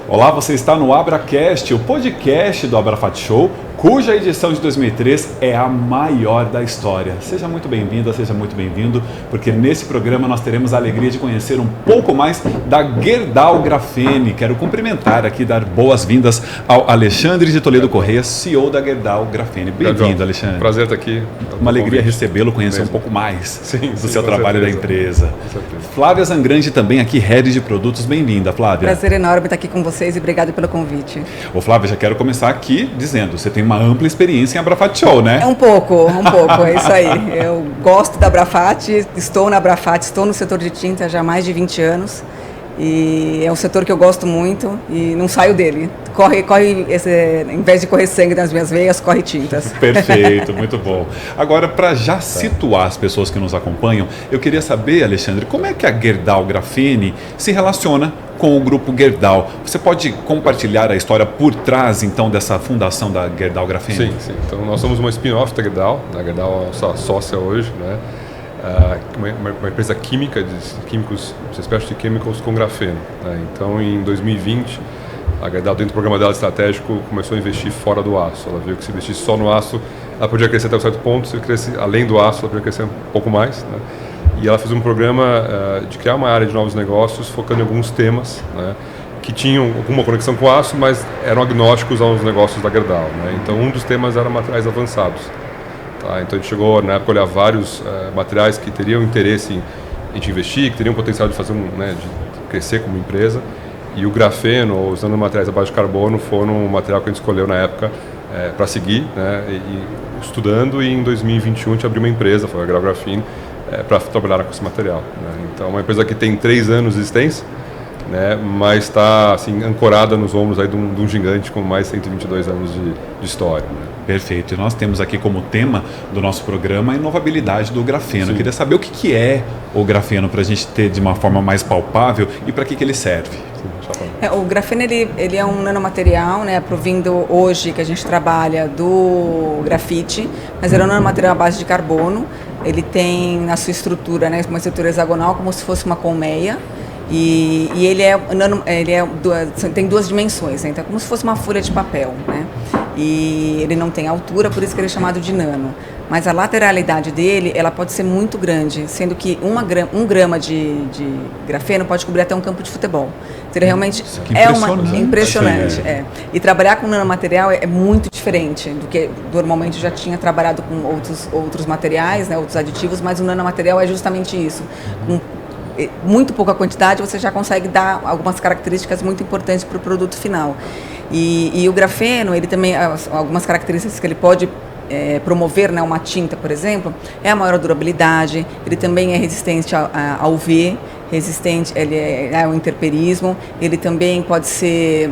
Olá, você está no AbraCast, o podcast do Abrafat Show, cuja edição de 2003 é a maior da história. Seja muito bem-vinda, seja muito bem-vindo, porque nesse programa nós teremos a alegria de conhecer um pouco mais da Gerdau Grafene. Quero cumprimentar aqui, dar boas-vindas ao Alexandre de Toledo Corrêa, CEO da Gerdau Grafene. Bem-vindo, Alexandre. Prazer estar aqui. Uma alegria recebê-lo, conhecer um pouco mais do seu trabalho da empresa. Flávia Zangrande também aqui, Head de Produtos. Bem-vinda, Flávia. Prazer enorme estar aqui com vocês e obrigado pelo convite. Ô Flávia, já quero começar aqui dizendo, você tem uma ampla experiência em Abrafat Show, né? Um pouco, é isso aí. Eu gosto da Abrafat, estou na Abrafat, estou no setor de tinta já há mais de 20 anos e é um setor que eu gosto muito e não saio dele. Em vez de correr sangue nas minhas veias, corre tintas. Perfeito, muito bom. Agora, para já situar as pessoas que nos acompanham, eu queria saber, Alexandre, como é que a Gerdau Grafene se relaciona com o grupo Gerdau? Você pode compartilhar a história por trás, então, dessa fundação da Gerdau Grafene? Sim. Então, nós somos uma spin-off da Gerdau. A Gerdau é a nossa sócia hoje, né? Uma empresa química, de químicos, Specialty Chemicals com grafeno, né? Então, em 2020, a Gerdau, dentro do programa dela estratégico, começou a investir fora do aço. Ela viu que se investir só no aço, ela podia crescer até um certo ponto, se crescer além do aço, ela podia crescer um pouco mais, né? E ela fez um programa de criar uma área de novos negócios, focando em alguns temas, né, que tinham alguma conexão com o aço, mas eram agnósticos aos negócios da Gerdau, né? Então, um dos temas era materiais avançados. Tá? Então, a gente chegou, na época, a olhar vários materiais que teriam interesse em investir, que teriam potencial de fazer de crescer como empresa. E o grafeno, usando materiais abaixo de carbono, foram um material que a gente escolheu na época para seguir, né, e estudando. E em 2021 a gente abriu uma empresa, foi a Gerdau Grafene, para trabalhar com esse material, né? Então, uma empresa que tem 3 anos de existência, né, mas está assim, ancorada nos ombros aí de um gigante com mais de 122 anos de história, né? Perfeito. E nós temos aqui como tema do nosso programa a inovabilidade do grafeno. Sim. Eu queria saber o que é o grafeno para a gente ter de uma forma mais palpável e para que ele serve. O grafeno ele é um nanomaterial, né, provindo hoje que a gente trabalha do grafite, mas ele é um nanomaterial à base de carbono. Ele tem na sua estrutura, né, uma estrutura hexagonal como se fosse uma colmeia. E ele tem 2 dimensões, né? Então é como se fosse uma folha de papel, né? E ele não tem altura, por isso que ele é chamado de nano. mas a lateralidade dele, ela pode ser muito grande, sendo que 1 grama de grafeno pode cobrir até um campo de futebol. Então, ele realmente impressionante. E trabalhar com nanomaterial é muito diferente do que normalmente eu já tinha trabalhado com outros materiais, né, outros aditivos, mas o nanomaterial é justamente isso. Com muito pouca quantidade, você já consegue dar algumas características muito importantes para o produto final. E o grafeno, ele também, algumas características que ele pode promover, né, uma tinta, por exemplo, é a maior durabilidade, ele também é resistente ao UV, ele ao intemperismo, ele também pode ser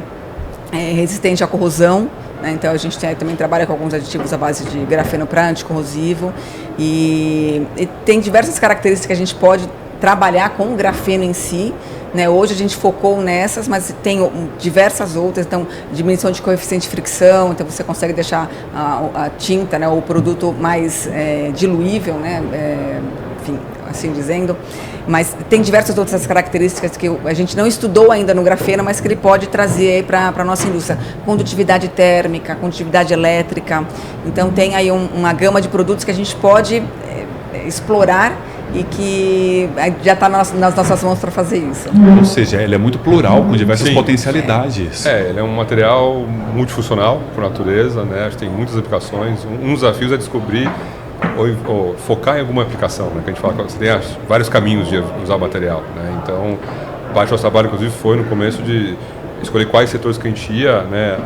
resistente à corrosão, né, então a gente também trabalha com alguns aditivos à base de grafeno para anticorrosivo e tem diversas características que a gente pode trabalhar com o grafeno em si, né? Hoje a gente focou nessas, mas tem diversas outras, então diminuição de coeficiente de fricção, então você consegue deixar a tinta, né, o produto mais diluível, né, enfim, assim dizendo, mas tem diversas outras características que a gente não estudou ainda no grafeno, mas que ele pode trazer para a nossa indústria, condutividade térmica, condutividade elétrica, então tem aí uma gama de produtos que a gente pode explorar e que já está nas nossas mãos para fazer isso. Ou seja, ele é muito plural, com diversas potencialidades. Ele é um material multifuncional, por natureza, né? Acho que tem muitas aplicações. Um dos desafios é descobrir ou focar em alguma aplicação, né? Que a gente fala que você tem vários caminhos de usar o material, né? Então, parte do nosso trabalho, inclusive, foi no começo de escolher quais setores que a gente ia, né,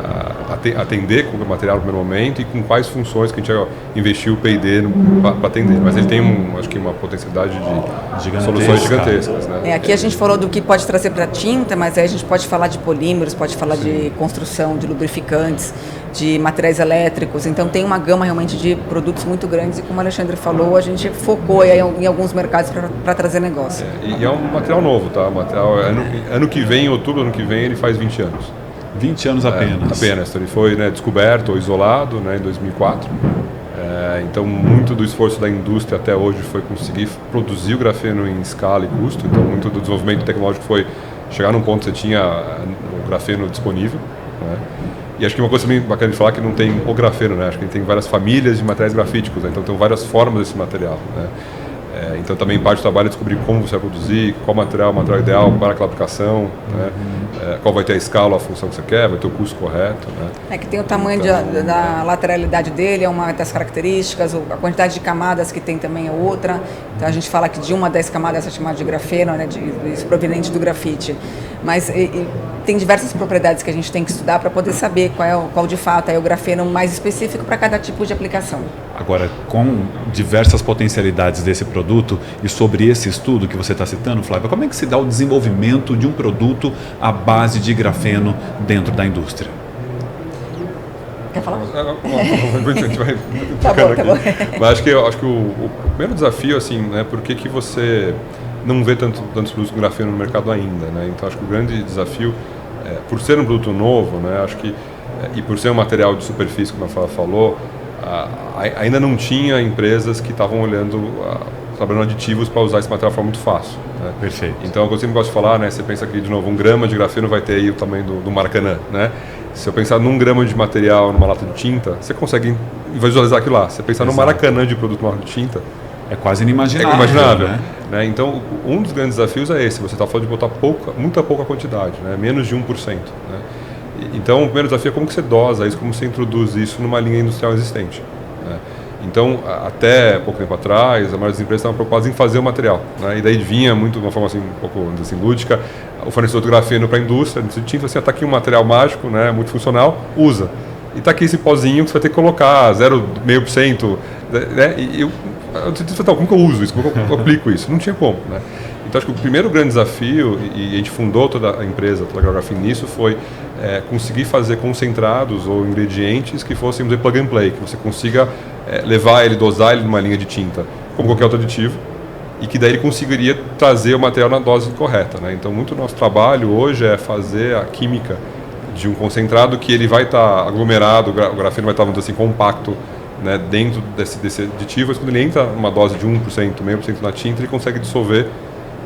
atender com o material no primeiro momento e com quais funções que a gente ia investir o P&D para atender. Mas ele tem, acho que, uma potencialidade de soluções gigantescas. Né? Aqui a gente falou do que pode trazer para a tinta, mas aí a gente pode falar de polímeros, pode falar de construção, de lubrificantes, de materiais elétricos. Então tem uma gama realmente de produtos muito grandes e, como o Alexandre falou, a gente focou em alguns mercados para trazer negócio. E é um material novo, tá? Material, ano que vem, em outubro, ano que vem, ele faz 20 anos. 20 anos apenas. Apenas. Então, ele foi, né, descoberto ou isolado, né, em 2004. Então, muito do esforço da indústria até hoje foi conseguir produzir o grafeno em escala e custo. Então, muito do desenvolvimento tecnológico foi chegar num ponto que você tinha o grafeno disponível, né? E acho que uma coisa também bacana de falar é que não tem o grafeno, né? Acho que tem várias famílias de materiais grafíticos, né? Então tem várias formas desse material, né? Então também parte do trabalho é descobrir como você vai produzir, qual material é o material ideal para aquela aplicação, né? Qual vai ter a escala, a função que você quer, vai ter o custo correto, né? Que tem o tamanho da lateralidade dele, é uma das características, a quantidade de camadas que tem também é outra. Então a gente fala que de 1 a 10 camadas é chamado de grafeno, né? Isso proveniente do grafite. Mas tem diversas propriedades que a gente tem que estudar para poder saber qual de fato é o grafeno mais específico para cada tipo de aplicação. Agora, com diversas potencialidades desse produto e sobre esse estudo que você está citando, Flávia, como é que se dá o desenvolvimento de um produto à base de grafeno dentro da indústria? Quer falar? A gente vai tá bom. Mas acho que o primeiro desafio, assim, né, por que você não vê tantos produtos com grafeno no mercado ainda, né? Então acho que o grande desafio, por ser um produto novo, né, acho que, e por ser um material de superfície, como a Flávia falou, ainda não tinha empresas que estavam trabalhando aditivos para usar esse material de forma muito fácil, né? Perfeito. Então, eu sempre gosto de falar, né, você pensa que, de novo, 1 grama de grafeno vai ter aí o tamanho do Maracanã, né? Se eu pensar num grama de material numa lata de tinta, você consegue visualizar aquilo lá. Se você pensar no Maracanã de produto numa lata de tinta, é quase inimaginável, né? Então, um dos grandes desafios é esse. Você está falando de botar muita pouca quantidade, né? Menos de 1%. Né? Então, o primeiro desafio é como que você dosa isso, como você introduz isso numa linha industrial existente. Né? Então, até pouco tempo atrás, a maioria das empresas estavam preocupadas em fazer o material. Né? E daí vinha muito, de uma forma assim, um pouco assim, lúdica, o fornecedor de grafeno para a indústria, a tinta assim, está aqui um material mágico, né, multifuncional, usa. E está aqui esse pozinho que você vai ter que colocar 0,5%. Né? E eu disse, como que eu uso isso? Como eu aplico isso? Não tinha como. Né? Então, acho que o primeiro grande desafio, e a gente fundou toda a empresa, toda a Grafene nisso, foi conseguir fazer concentrados ou ingredientes que fossem plug and play, que você consiga levar ele, dosar ele numa linha de tinta, como qualquer outro aditivo, e que daí ele conseguiria trazer o material na dose correta. Né? Então, muito do nosso trabalho hoje é fazer a química de um concentrado que ele vai estar aglomerado, o grafeno vai estar, vamos dizer assim, compacto, né, dentro desse aditivo, mas quando ele entra numa dose de 1%, meio por cento na tinta, ele consegue dissolver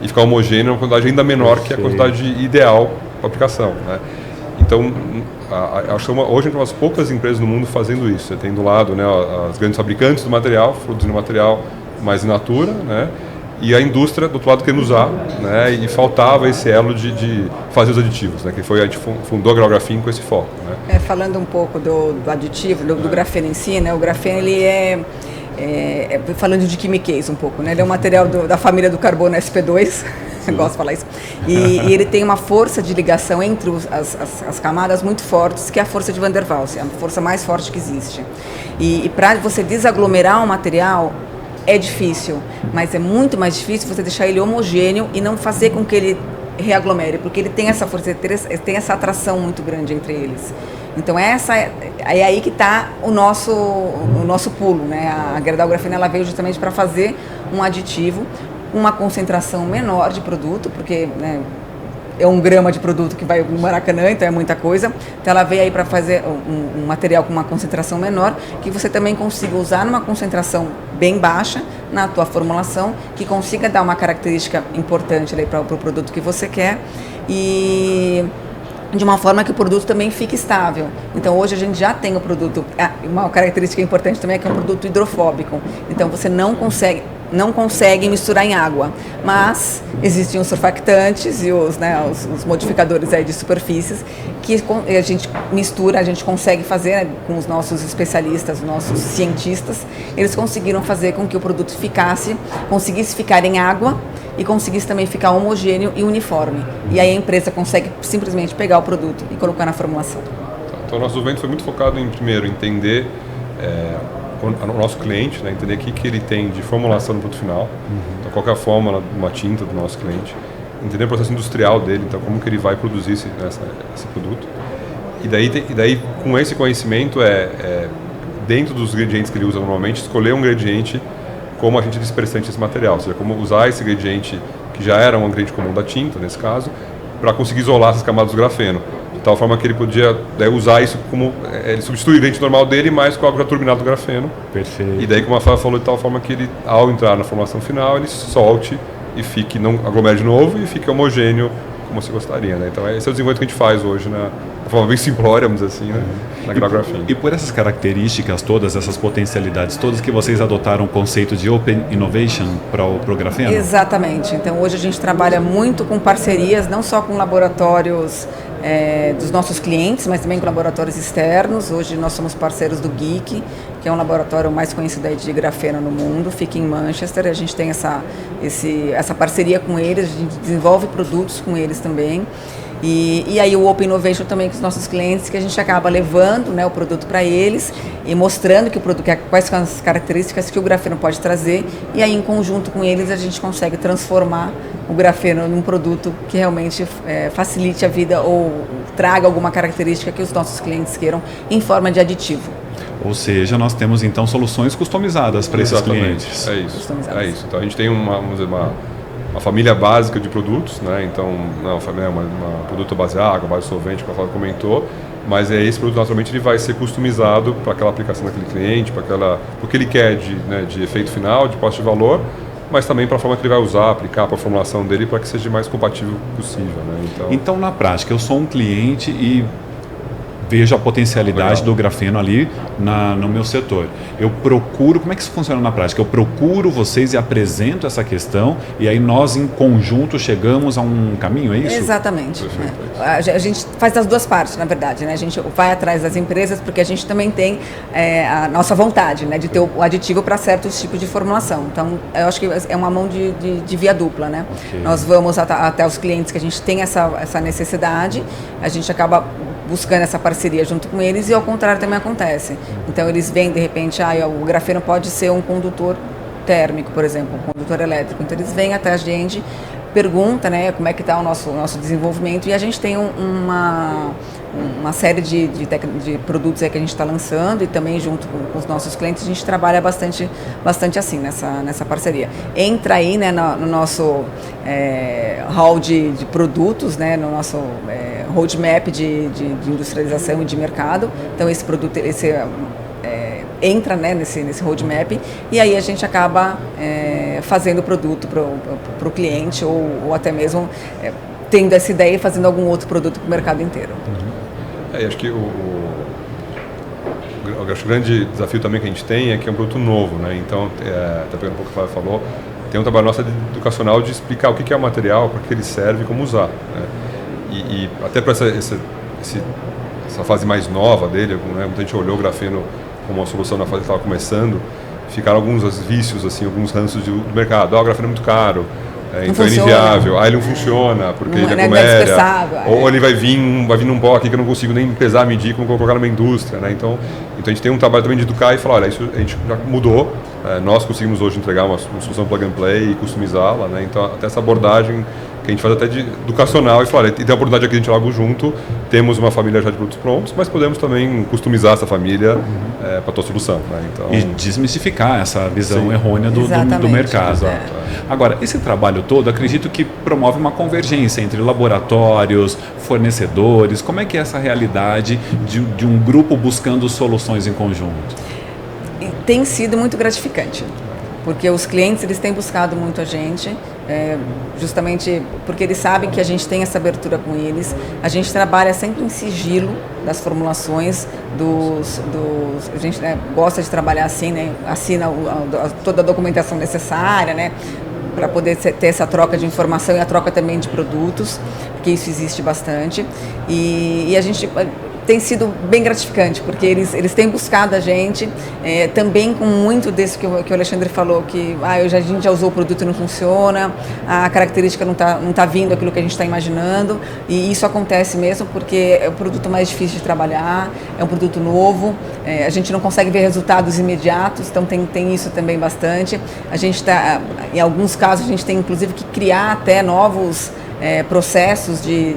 e ficar homogêneo em uma quantidade ainda menor que a quantidade ideal para a aplicação. Né? Então, acho que hoje a gente tem umas poucas empresas no mundo fazendo isso. Você tem do lado, né, as grandes fabricantes do material, produzindo material mais in natura, né, e a indústria do outro lado querendo usar, né, e faltava esse elo de fazer os aditivos, né, que foi, a gente fundou a Growgraphene com esse foco. Né. Falando um pouco do aditivo, do grafeno em si, né, o grafeno ele falando de quimiquez um pouco, né, ele é um material da família do carbono sp2, eu gosto de falar isso, e ele tem uma força de ligação entre as camadas muito fortes, que é a força de Van der Waals, é a força mais forte que existe. E para você desaglomerar um material, é difícil, mas é muito mais difícil você deixar ele homogêneo e não fazer com que ele reaglomere, porque ele tem essa força, tem essa atração muito grande entre eles. Então é aí que está o nosso pulo, né? A Gerdau Grafene ela veio justamente para fazer um aditivo com uma concentração menor de produto, porque, né, é 1 grama de produto que vai no Maracanã, então é muita coisa. Então ela veio aí para fazer um material com uma concentração menor, que você também consiga usar numa concentração bem baixa na tua formulação, que consiga dar uma característica importante para o produto que você quer e de uma forma que o produto também fique estável. Então hoje a gente já tem o produto, uma característica importante também é que é um produto hidrofóbico, então você não consegue misturar em água, mas existem os surfactantes e os modificadores aí de superfícies que a gente mistura, a gente consegue fazer, né, com os nossos especialistas, os nossos cientistas, eles conseguiram fazer com que o produto conseguisse ficar em água e conseguisse também ficar homogêneo e uniforme. E aí a empresa consegue simplesmente pegar o produto e colocar na formulação. Então o nosso desenvolvimento foi muito focado em, primeiro, entender o nosso cliente, né, entender o que ele tem de formulação no produto final, então qual que é a fórmula de uma tinta do nosso cliente, entender o processo industrial dele, então como que ele vai produzir esse produto. E daí com esse conhecimento dentro dos ingredientes que ele usa normalmente, escolher um ingrediente como agente dispersante desse material, ou seja, como usar esse ingrediente que já era um ingrediente comum da tinta, nesse caso, para conseguir isolar essas camadas do grafeno. De tal forma que ele podia usar isso como... ele substitui o ingrediente normal dele, mas com algo já turbinado do grafeno. Perfeito. E daí, como a Flávia falou, de tal forma que ele, ao entrar na formulação final, ele solte e fique, não aglomere de novo e fique homogêneo como se gostaria, né? Então esse é o desenvolvimento que a gente faz hoje, de forma bem simplória, vamos dizer assim, né? Na Growgraphene. E por essas características todas, essas potencialidades todas, que vocês adotaram o conceito de Open Innovation para o grafeno? Exatamente. Então hoje a gente trabalha muito com parcerias, não só com laboratórios dos nossos clientes, mas também com laboratórios externos. Hoje nós somos parceiros do GEEK, que é um laboratório mais conhecido aí de grafeno no mundo, fica em Manchester. A gente tem essa parceria com eles, a gente desenvolve produtos com eles também. E aí o Open Innovation também com os nossos clientes, que a gente acaba levando, né, o produto para eles e mostrando que o produto, quais são as características que o grafeno pode trazer, e aí em conjunto com eles a gente consegue transformar o grafeno num produto que realmente facilite a vida ou traga alguma característica que os nossos clientes queiram em forma de aditivo. Ou seja, nós temos então soluções customizadas para esses clientes. É isso. Então a gente tem uma família básica de produtos, né? Então uma produto base água, base solvente, como a Flávia comentou, mas esse produto naturalmente ele vai ser customizado para aquela aplicação daquele cliente, para o que ele quer de efeito final, de posse de valor, mas também para a forma que ele vai usar, aplicar para a formulação dele para que seja mais compatível possível, né? Então na prática, eu sou um cliente e vejo a potencialidade do grafeno ali no meu setor. Eu procuro, como é que isso funciona na prática? Eu procuro vocês e apresento essa questão e aí nós em conjunto chegamos a um caminho, é isso? Exatamente. A gente faz das duas partes, na verdade, né? A gente vai atrás das empresas porque a gente também tem a nossa vontade, né, de ter o aditivo para certos tipos de formulação. Então, eu acho que é uma mão de via dupla, né? Okay. Nós vamos até os clientes que a gente tem essa necessidade, a gente acaba buscando essa parceria junto com eles e ao contrário também acontece. Então eles veem de repente, o grafeno pode ser um condutor térmico, por exemplo, um condutor elétrico. Então eles vêm até a gente, perguntam, né, como é que está o nosso desenvolvimento e a gente tem uma série de produtos aí que a gente está lançando e também junto com os nossos clientes a gente trabalha bastante assim nessa parceria. Entra aí, né, no nosso hall de produtos, né, no nosso roadmap de industrialização e de mercado. Então esse produto entra, né, nesse roadmap e aí a gente acaba fazendo o produto para o cliente ou até mesmo tendo essa ideia e fazendo algum outro produto para o mercado inteiro. Acho que acho que o grande desafio também que a gente tem é que é um produto novo, né? Então, até pegando um pouco o que o Flávio falou, tem um trabalho nosso educacional de explicar o que é o material, para que ele serve e como usar, né? E até para essa fase mais nova dele, né? Muita gente olhou o grafeno como uma solução na fase que estava começando, ficaram alguns vícios, assim, alguns ranços do mercado. O grafeno é muito caro, então ele é inviável. Ele não funciona, porque ele é comédia. Ou ele vai vir num pó aqui que eu não consigo nem pesar, medir, como colocar numa indústria, né? Então a gente tem um trabalho também de educar e falar, olha, isso a gente já mudou, nós conseguimos hoje entregar uma solução plug and play e customizá-la, né? Então até essa abordagem que a gente faz até de educacional e falar, e tem a oportunidade aqui de a gente ir logo junto, temos uma família já de produtos prontos, mas podemos também customizar essa família para a tua solução. Né? Então, e desmistificar essa visão errônea do mercado. Exato. Agora, esse trabalho todo, acredito que promove uma convergência entre laboratórios, fornecedores. Como é que é essa realidade de um grupo buscando soluções em conjunto? Tem sido muito gratificante, porque os clientes eles têm buscado muito a gente, justamente porque eles sabem que a gente tem essa abertura com eles. A gente trabalha sempre em sigilo das formulações, a gente gosta de trabalhar assim, né? Assina toda a documentação necessária, né? Para poder ter essa troca de informação e a troca também de produtos, porque isso existe bastante. E a gente tem sido bem gratificante, porque eles têm buscado a gente, também com muito desse que o Alexandre falou, que a gente já usou o produto e não funciona, a característica não tá vindo aquilo que a gente está imaginando, e isso acontece mesmo porque é o produto mais difícil de trabalhar, é um produto novo, a gente não consegue ver resultados imediatos, então tem isso também bastante. A gente está, em alguns casos, a gente tem inclusive que criar até novos processos de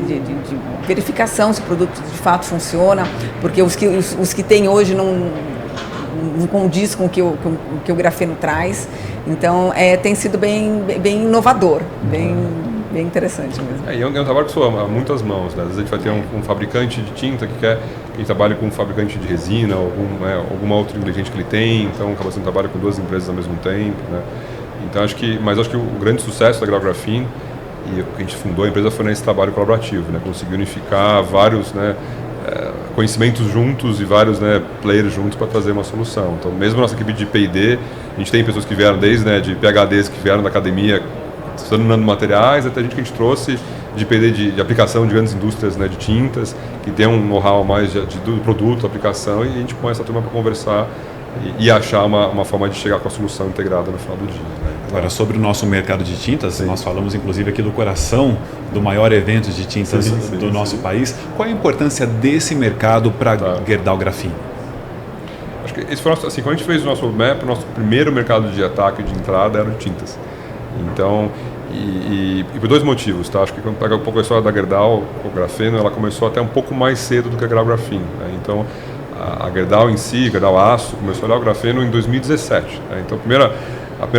verificação se o produto de fato funciona, porque os que tem hoje não condiz com o que o grafeno traz. Então tem sido bem inovador, bem interessante mesmo. É um trabalho que soa a muitas mãos, né? Às vezes a gente vai ter um fabricante de tinta que trabalha com um fabricante de resina, alguma outra ingrediente que ele tem, então acaba sendo trabalho com duas empresas ao mesmo tempo, né? Então acho que o grande sucesso da Grau Graphene e o que a gente fundou a empresa foi nesse trabalho colaborativo, né? Conseguir unificar vários conhecimentos juntos e vários players juntos para trazer uma solução. Então, mesmo a nossa equipe de P&D, a gente tem pessoas que vieram desde de PhDs que vieram da academia estudando nanomateriais, até gente que a gente trouxe de P&D de aplicação de grandes indústrias de tintas, que tem um know-how mais do produto, aplicação, e a gente põe essa turma para conversar e achar uma forma de chegar com a solução integrada no final do dia. Né? Agora, sobre o nosso mercado de tintas, sim, nós falamos inclusive aqui do coração do maior evento de tintas do nosso país. Qual a importância desse mercado para a Gerdau Graphene? Acho que esse foi quando a gente fez o nosso roadmap, o nosso primeiro mercado de ataque de entrada era de tintas. Então, e por dois motivos, tá? Acho que quando pega um pouco a história da Gerdau, o grafeno, ela começou até um pouco mais cedo do que a Grau Graphene. Né? Então, a Gerdau em si, a Gerdau Aço, começou a olhar o grafeno em 2017. Né? Então, a primeira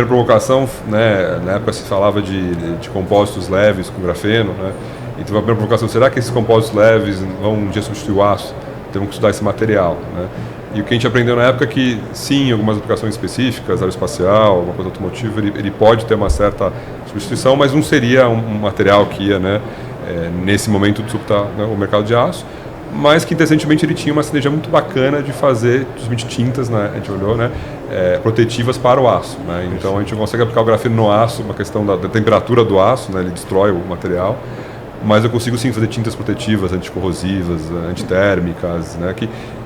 provocação, na época se falava de compósitos leves com grafeno, né? Então a primeira provocação, será que esses compósitos leves vão um dia substituir o aço? Temos que estudar esse material, né? E o que a gente aprendeu na época é que, sim, em algumas aplicações específicas, aeroespacial, alguma coisa automotiva, ele pode ter uma certa substituição, mas não seria um material que ia, nesse momento, disruptar o mercado de aço. Mas que, interessantemente, ele tinha uma sinergia muito bacana de fazer, justamente, tintas, né? A gente olhou, protetivas para o aço. Né? Então, a gente consegue aplicar o grafeno no aço, uma questão da temperatura do aço, né? Ele destrói o material, mas eu consigo, sim, fazer tintas protetivas, anticorrosivas, antitérmicas, né?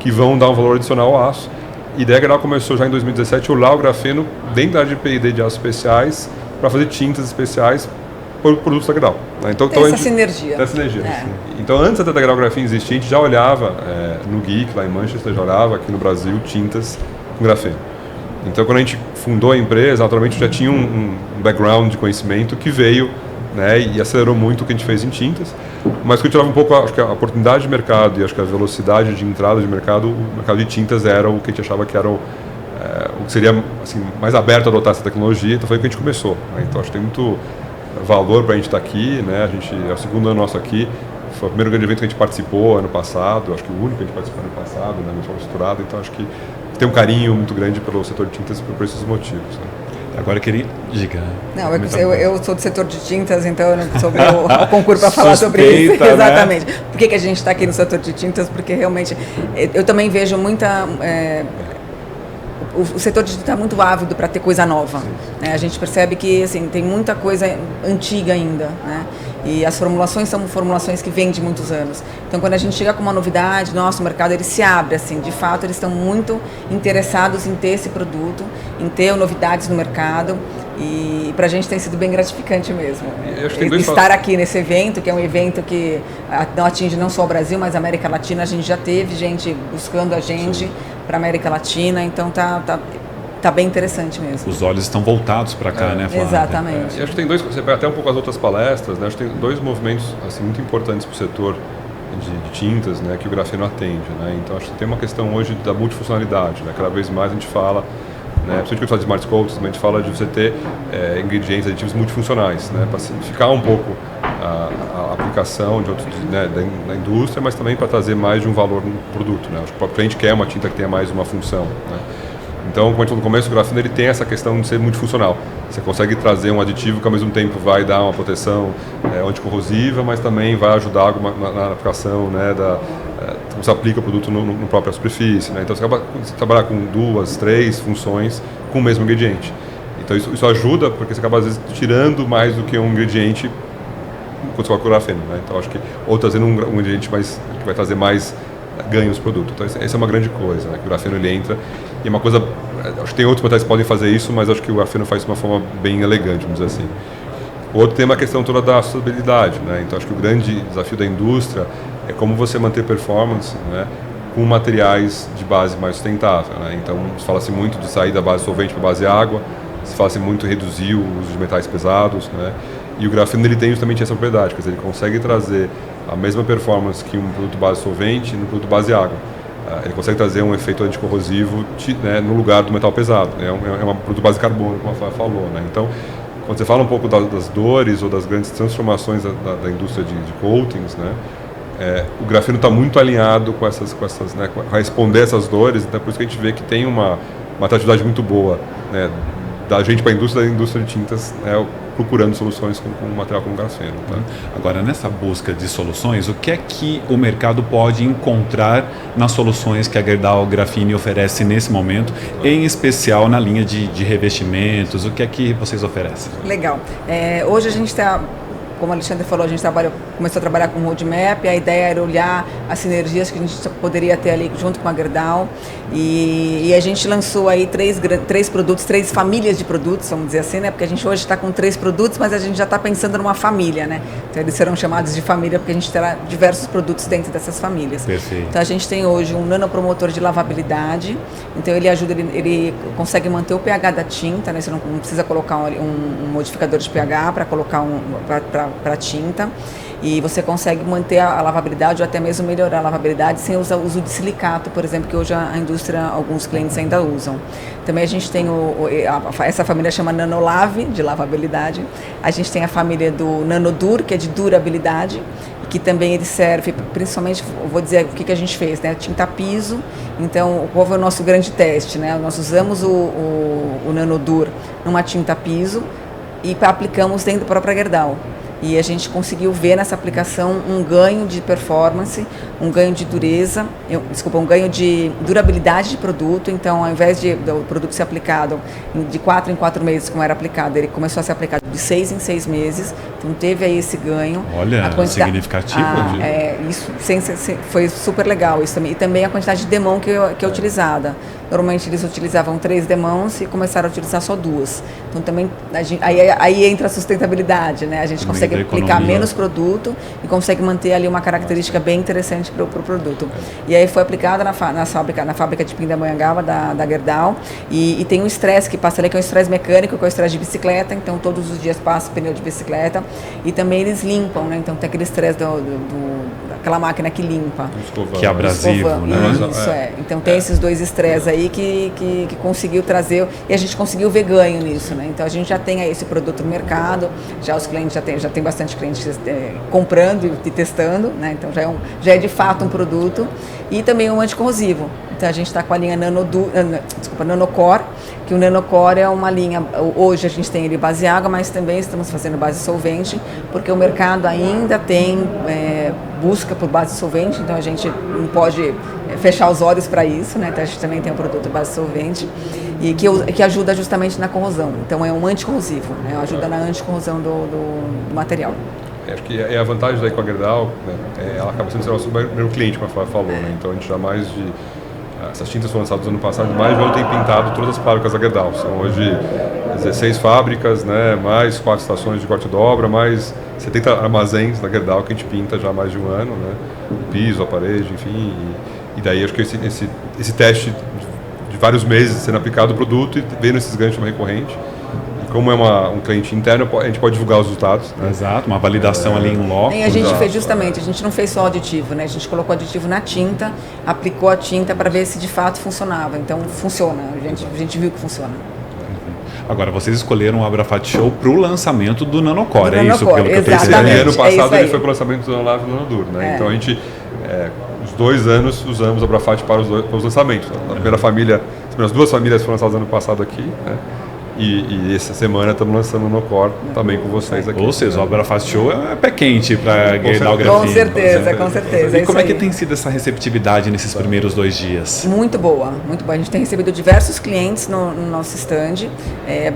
Que vão dar um valor adicional ao aço. E daí a Gerdau começou já em 2017 a olhar o grafeno dentro da área de P&D de aços especiais para fazer tintas especiais por produtos da Gerdau. Né? Então, essa sinergia. Então, antes até da Gerdau Graphene existir, a gente já olhava no Geek, lá em Manchester, já olhava aqui no Brasil tintas com grafeno. Então, quando a gente fundou a empresa, naturalmente já tinha um background de conhecimento que veio, e acelerou muito o que a gente fez em tintas, mas que eu tirava um pouco, acho que a oportunidade de mercado e acho que a velocidade de entrada de mercado, o mercado de tintas era o que a gente achava que era o que seria assim, mais aberto a adotar essa tecnologia, então foi o que a gente começou. Né? Então, acho que tem muito valor para a gente estar aqui, né? É o segundo ano nosso aqui, foi o primeiro grande evento que a gente participou ano passado, acho que o único que a gente participou ano passado, né? De forma estruturada, então acho que tem um carinho muito grande pelo setor de tintas por esses motivos. Né? Agora eu queria... Diga. Não, eu sou do setor de tintas, então eu não sou o concurso para falar sobre isso. Né? Exatamente. Por que a gente está aqui no setor de tintas? Porque realmente eu também vejo muita... O setor de tinta está muito ávido para ter coisa nova. Né? A gente percebe que assim, tem muita coisa antiga ainda, né? E as formulações são formulações que vêm de muitos anos. Então, quando a gente chega com uma novidade, nosso mercado ele se abre, assim, de fato, eles estão muito interessados em ter esse produto, em ter novidades no mercado, e para a gente tem sido bem gratificante mesmo. Estar aqui nesse evento, que é um evento que não atinge não só o Brasil, mas a América Latina. A gente já teve gente buscando a gente para a América Latina, então tá bem interessante mesmo. Os olhos estão voltados para cá, né, Flávia? Exatamente. E acho que tem dois, você pega até um pouco as outras palestras, né? Acho que tem dois movimentos assim, muito importantes para o setor de tintas, né, que o grafeno atende, né? Então acho que tem uma questão hoje da multifuncionalidade, né? Cada vez mais a gente fala, né, principalmente quando a gente fala de smart coats, a gente fala de você ter ingredientes, aditivos multifuncionais, né, para simplificar um pouco a aplicação de outros, né, da indústria, mas também para trazer mais de um valor no produto, né? Acho que o cliente quer uma tinta que tenha mais uma função, né? Então, como a gente falou no começo, o grafeno ele tem essa questão de ser multifuncional. Você consegue trazer um aditivo que ao mesmo tempo vai dar uma proteção anticorrosiva, mas também vai ajudar na aplicação, né, você aplica o produto no própria superfície, né? Então você acaba trabalhar com 2, 3 funções com o mesmo ingrediente. Então isso ajuda porque você acaba às vezes tirando mais do que um ingrediente quando você coloca o grafeno, né? Então acho que ou trazendo um ingrediente que vai trazer mais ganhos pro produto. Então essa é uma grande coisa, né? Que o grafeno ele entra e é uma coisa, acho que tem outros materiais que podem fazer isso, mas acho que o grafeno faz de uma forma bem elegante, vamos dizer assim. O outro tema é a questão toda da sustentabilidade, né? Então acho que o grande desafio da indústria é como você manter performance, né, com materiais de base mais sustentável, né? Então se fala-se muito de sair da base solvente para base água, se fala-se muito de reduzir o uso de metais pesados, né? E o grafeno ele tem justamente essa propriedade, quer dizer, ele consegue trazer a mesma performance que um produto base solvente no produto base água. Ele consegue trazer um efeito anticorrosivo, né, no lugar do metal pesado, né? É um produto base carbono, como a Flávia falou, né? Então, quando você fala um pouco das dores ou das grandes transformações da indústria de coatings, né, o grafeno está muito alinhado com essas né, para responder essas dores, então é por isso que a gente vê que tem uma atratividade muito boa, né, da gente para a indústria de tintas, né, procurando soluções com um material como grafeno. Tá? Agora, nessa busca de soluções, o que é que o mercado pode encontrar nas soluções que a Gerdau Graphene oferece nesse momento, em especial na linha de revestimentos? O que é que vocês oferecem? Legal. Hoje a gente está, como o Alexandre falou, a gente começou a trabalhar com o roadmap. A ideia era olhar as sinergias que a gente poderia ter ali junto com a Gerdau, e a gente lançou aí três produtos, 3 famílias de produtos, vamos dizer assim, né? Porque a gente hoje está com 3 produtos, mas a gente já está pensando numa família, né? Então eles serão chamados de família porque a gente terá diversos produtos dentro dessas famílias. Perfeito. Então a gente tem hoje um nanopromotor de lavabilidade, então ele ajuda, ele consegue manter o pH da tinta, né? Você não precisa colocar um modificador de pH para colocar para tinta, e você consegue manter a lavabilidade ou até mesmo melhorar a lavabilidade sem usar o uso de silicato, por exemplo, que hoje a indústria, alguns clientes ainda usam. Também a gente tem essa família chama Nanolave, de lavabilidade. A gente tem a família do Nanodur, que é de durabilidade, que também ele serve, principalmente, vou dizer o que a gente fez, né? Tinta piso. Então, qual foi o nosso grande teste, né? Nós usamos o Nanodur numa tinta piso e aplicamos dentro da própria Gerdau. E a gente conseguiu ver nessa aplicação um ganho de performance, um ganho de dureza, um ganho de durabilidade de produto. Então, ao invés do produto ser aplicado de 4 em 4 meses, como era aplicado, ele começou a ser aplicado de 6 em 6 meses. Então, teve aí esse ganho. Olha, significativo. Isso foi super legal. Isso também. E também a quantidade de demão que é utilizada. Normalmente eles utilizavam 3 demãos e começaram a utilizar só 2. Então também aí entra a sustentabilidade, né? A gente consegue aplicar menos produto e consegue manter ali uma característica bem interessante para o produto. E aí foi aplicada na fábrica de Pindamonhangaba da Gerdau, e tem um estresse que passa ali, que é um estresse mecânico, que é o estresse de bicicleta. Então todos os dias passa o pneu de bicicleta, e também eles limpam, né? Então tem aquele estresse daquela máquina que limpa. Que é abrasivo, né? Isso Então tem esses 2 estresses aí que conseguiu trazer, e a gente conseguiu ver ganho nisso, né? Então a gente já tem aí esse produto no mercado, já os clientes já tem bastante clientes comprando e testando, né? Então já é de fato um produto, e também um anticorrosivo. Então a gente está com a linha Nanocor, que o Nanocore é uma linha, hoje a gente tem ele base água, mas também estamos fazendo base solvente, porque o mercado ainda tem busca por base solvente, então a gente não pode fechar os olhos para isso, né? Então a gente também tem um produto base solvente e que ajuda justamente na corrosão. Então é um anticorrosivo, né? Ajuda na anticorrosão do material. Acho que a vantagem da Gerdau, né, ela acaba sendo o nosso primeiro cliente, como a Flávia falou, né? Então a gente já essas tintas foram lançadas no ano passado, mais de 1 ano tem pintado todas as fábricas da Gerdau. São hoje 16 fábricas, né, mais 4 estações de corte e dobra, mais 70 armazéns da Gerdau que a gente pinta já há mais de um ano, né? O piso, a parede, enfim. E daí acho que esse teste de vários meses sendo aplicado o produto e vendo esses ganhos recorrentes. Como é um cliente interno, a gente pode divulgar os resultados. Né? Exato, uma validação ali em loco. E a gente fez justamente, a gente não fez só aditivo, né? A gente colocou aditivo na tinta, aplicou a tinta para ver se de fato funcionava. Então funciona, a gente viu que funciona. Agora, vocês escolheram o Abrafat Show para o lançamento do Nanocore, é isso? Pelo que eu percebi. Ano passado ele foi para o lançamento do Nanolave e do Nanodur, né? Então a gente, os 2 anos, usamos o Abrafat para os lançamentos. A primeira família, as primeiras 2 famílias foram lançadas ano passado aqui, né? E essa semana estamos lançando o Nanocore também com vocês aqui. Ou seja, o Abrafat Show é pé quente para Gerdau Graphene. Com certeza. E como é que tem sido essa receptividade nesses primeiros 2 dias? Muito boa, muito boa. A gente tem recebido diversos clientes no nosso stand,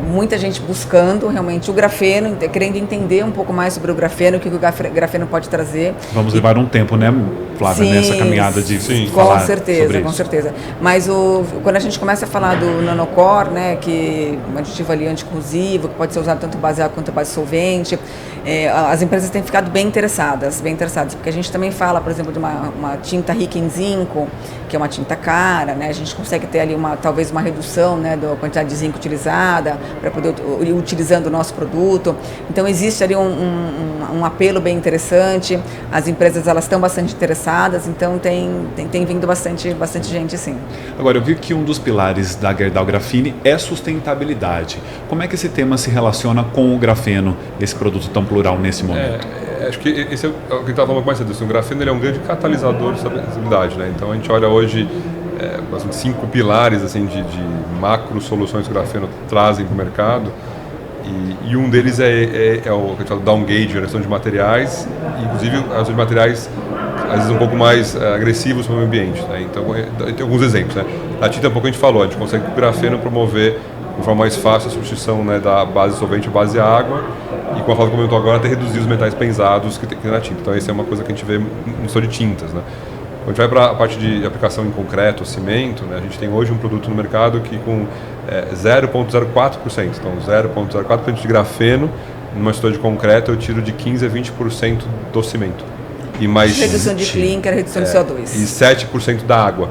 muita gente buscando realmente o grafeno, querendo entender um pouco mais sobre o grafeno, o que o grafeno pode trazer. Vamos levar um tempo, né, Flávia, nessa caminhada de falar sobre isso. Com certeza. Mas quando a gente começa a falar do Nanocore, né, que aditivo ali anticorrosivo, que pode ser usado tanto base água quanto base solvente, as empresas têm ficado bem interessadas, porque a gente também fala, por exemplo, de uma tinta rica em zinco, que é uma tinta cara, né? A gente consegue ter ali talvez uma redução, né, da quantidade de zinco utilizada para poder ir utilizando o nosso produto. Então existe ali um apelo bem interessante, as empresas elas estão bastante interessadas, então tem vindo bastante gente, sim. Agora, eu vi que um dos pilares da Gerdau Graphene é sustentabilidade. Como é que esse tema se relaciona com o grafeno, esse produto tão plural nesse momento? Acho que esse é o que a gente estava falando mais cedo. O grafeno ele é um grande catalisador de sustentabilidade, né? Então a gente olha hoje 5 pilares assim, de macro soluções que o grafeno trazem para o mercado. E um deles é o que a gente fala downgauge, a gestão de materiais, inclusive a gestão de materiais às vezes um pouco mais agressivos para o meio ambiente. Né? Então tem alguns exemplos. Né? A tinta, um pouco a gente falou, a gente consegue com o grafeno promover de forma mais fácil a substituição, né, da base solvente à base água e, como a Flávia comentou agora, até reduzir os metais pesados que tem na tinta. Então essa é uma coisa que a gente vê no setor de tintas. Né? Quando a gente vai para a parte de aplicação em concreto, cimento, né, a gente tem hoje um produto no mercado que com 0,04%, então 0,04% de grafeno numa estrutura de concreto eu tiro de 15% a 20% do cimento. E mais redução de clinker, redução de CO2. E 7% da água.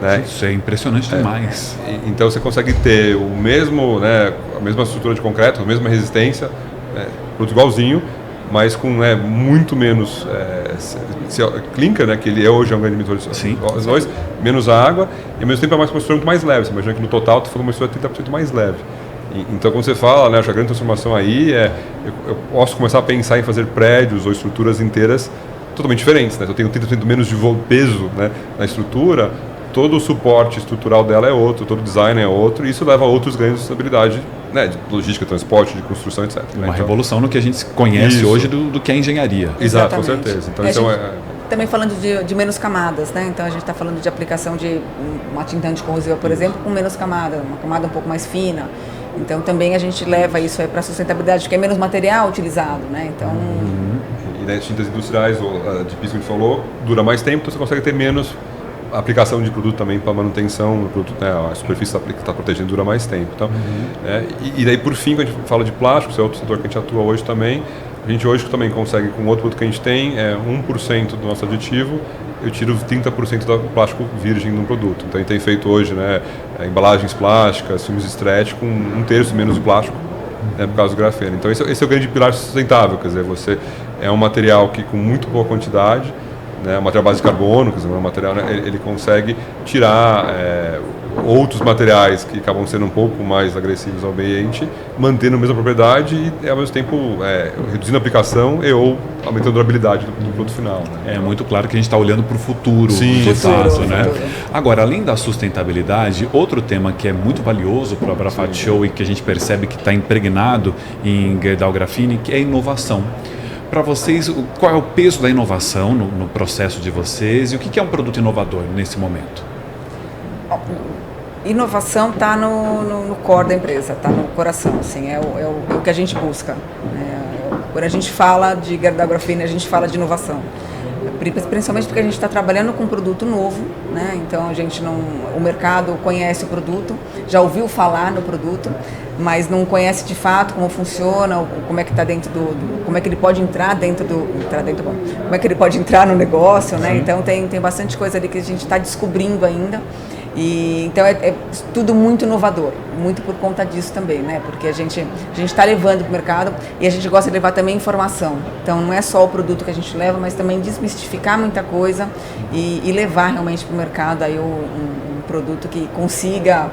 Né? Isso é impressionante demais. Então você consegue ter o mesmo, né, a mesma estrutura de concreto, a mesma resistência, produto igualzinho, mas com muito menos clinker, né, que ele hoje é um grande emissor de CO2, menos água, e ao mesmo tempo é uma estrutura muito mais leve. Você imagina que no total tu foi uma estrutura 30% mais leve. Então, quando você fala, né, acho que a grande transformação aí eu posso começar a pensar em fazer prédios ou estruturas inteiras totalmente diferentes. Né? Eu tenho 30% menos de peso, né, na estrutura, todo o suporte estrutural dela é outro, todo o design é outro, e isso leva a outros ganhos de sustentabilidade, né, de logística, transporte, de construção, etc. Uma revolução no que a gente conhece hoje do que é engenharia. Exato, com certeza. Então, também falando de menos camadas, né? Então a gente está falando de aplicação de uma tinta anticorrosiva, por exemplo, com menos camada, uma camada um pouco mais fina. Então também a gente leva isso para a sustentabilidade, porque é menos material utilizado, né? Então... E nas tintas industriais, ou de piso que a gente falou, dura mais tempo, então você consegue ter menos aplicação de produto também para manutenção do produto, né? A superfície que está protegendo dura mais tempo. Então, e daí, por fim, quando a gente fala de plástico, esse é outro setor que a gente atua hoje também, a gente hoje também consegue, com outro produto que a gente tem, 1% do nosso aditivo, eu tiro 30% do plástico virgem no produto. Então, a gente tem feito hoje, né, embalagens plásticas, filmes de stretch com 1/3 menos de plástico, né, por causa do grafeno. Então, esse é o grande pilar sustentável, quer dizer, você é um material que com muito boa quantidade, né, material base de carbono, quer dizer, um material, né, ele consegue tirar outros materiais que acabam sendo um pouco mais agressivos ao ambiente, mantendo a mesma propriedade e, ao mesmo tempo, reduzindo a aplicação ou aumentando a durabilidade do produto final. Né? É muito claro que a gente está olhando para o futuro, Sim, de fato, né? futuro. Agora, além da sustentabilidade, outro tema que é muito valioso para o Abrafat Show e que a gente percebe que está impregnado em Gerdau Graphene, que é a inovação. Para vocês, qual é o peso da inovação no processo de vocês e o que é um produto inovador nesse momento? Inovação está no core da empresa, está no coração, assim, é o que a gente busca. Quando a gente fala de Gerdau Graphene, a gente fala de inovação. Principalmente porque a gente está trabalhando com um produto novo, né? Então o mercado conhece o produto, já ouviu falar no produto, mas não conhece de fato como funciona, como é que está dentro como é que ele pode entrar como é que ele pode entrar no negócio, né? Então tem bastante coisa ali que a gente está descobrindo ainda. Então é tudo muito inovador, muito por conta disso também, né? Porque a gente está levando para o mercado e a gente gosta de levar também informação. Então não é só o produto que a gente leva, mas também desmistificar muita coisa e levar realmente para o mercado aí um produto que consiga